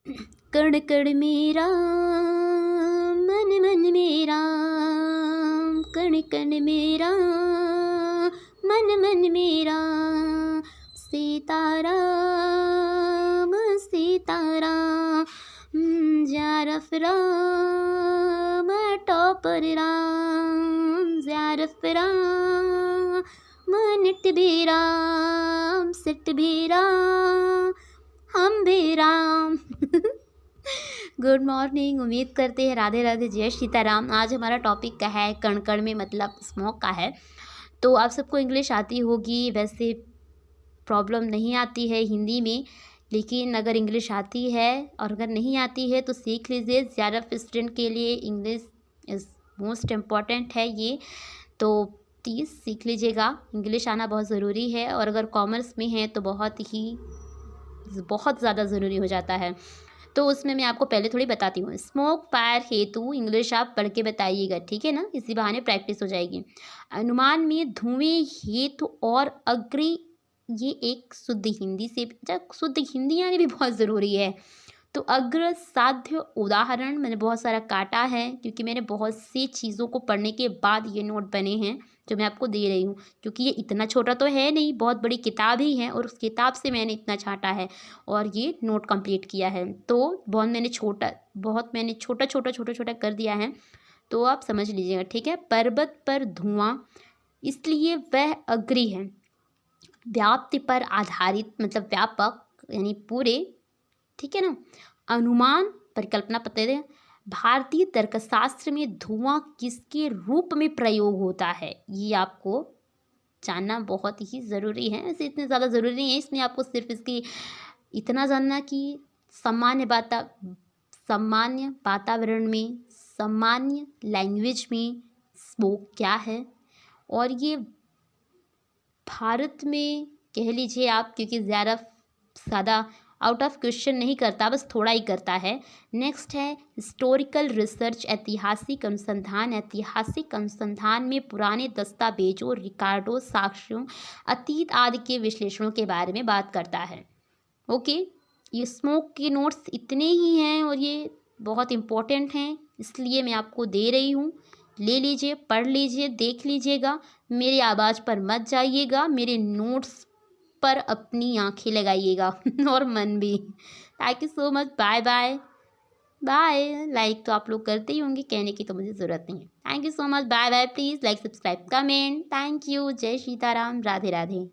कण कण मेरा मन मन मेरा, कण कण मेरा मन मन मेरा, सीताराम सीताराम, ज़ारफ राम टॉपर राम, ज़ारफ राम निट भी राम, सिट भी राम, हम भी राम। गुड मॉर्निंग, उम्मीद करते हैं राधे राधे, जय सीताराम। आज हमारा टॉपिक का है कण कण में, मतलब स्मोक का है। तो आप सबको इंग्लिश आती होगी, वैसे प्रॉब्लम नहीं आती है हिंदी में, लेकिन अगर इंग्लिश आती है और अगर नहीं आती है तो सीख लीजिए। ज़्यादा स्टूडेंट के लिए इंग्लिश इज़ मोस्ट इम्पॉर्टेंट है ये, तो प्लीज़ सीख लीजिएगा। इंग्लिश आना बहुत ज़रूरी है, और अगर कॉमर्स में है तो बहुत ज़्यादा ज़रूरी हो जाता है। तो उसमें मैं आपको पहले थोड़ी बताती हूँ। स्मोक फायर हेतु इंग्लिश आप पढ़ के बताइएगा, ठीक है ना, इसी बहाने प्रैक्टिस हो जाएगी। अनुमान में धुएं हेतु और अग्रि, ये एक शुद्ध हिंदी से, शुद्ध हिंदी आनी भी बहुत ज़रूरी है। तो अग्र साध्य उदाहरण मैंने बहुत सारा काटा है, क्योंकि मैंने बहुत सी चीज़ों को पढ़ने के बाद ये नोट बने हैं जो मैं आपको दे रही हूँ। क्योंकि ये इतना छोटा तो है नहीं, बहुत बड़ी किताब ही है, और उस किताब से मैंने इतना छांटा है और ये नोट कंप्लीट किया है। तो बहुत मैंने छोटा कर दिया है, तो आप समझ लीजिएगा, ठीक है। पर्वत पर धुआं, इसलिए वह अग्रि है। व्याप्ति पर आधारित, मतलब व्यापक यानी पूरे, ठीक है ना। अनुमान, परिकल्पना पता है। भारतीय तर्कशास्त्र में धुआं किसके रूप में प्रयोग होता है, ये आपको जानना बहुत ही ज़रूरी है। ऐसे इतने ज़्यादा ज़रूरी नहीं है, इसमें आपको सिर्फ इसकी इतना जानना कि सामान्य वातावरण में, सामान्य लैंग्वेज में स्मोक क्या है, और ये भारत में कह लीजिए आप, क्योंकि ज़्यादा आउट ऑफ क्वेश्चन नहीं करता, बस थोड़ा ही करता है। नेक्स्ट है हिस्टोरिकल रिसर्च, ऐतिहासिक अनुसंधान में पुराने दस्तावेजों, रिकॉर्डों, साक्ष्यों, अतीत आदि के विश्लेषणों के बारे में बात करता है। ओके, ये स्मोक के नोट्स इतने ही हैं और ये बहुत इम्पोर्टेंट हैं, इसलिए मैं आपको दे रही हूँ। ले लीजिए, पढ़ लीजिए, देख लीजिएगा। मेरी आवाज़ पर मत जाइएगा, मेरे नोट्स पर अपनी आंखें लगाइएगा और मन भी। Thank you so much, bye bye bye. Like तो आप लोग करते ही होंगे, कहने की तो मुझे ज़रूरत नहीं है। Thank you so much, bye bye. Please like, subscribe, comment. Thank you, जय सीताराम, राधे राधे।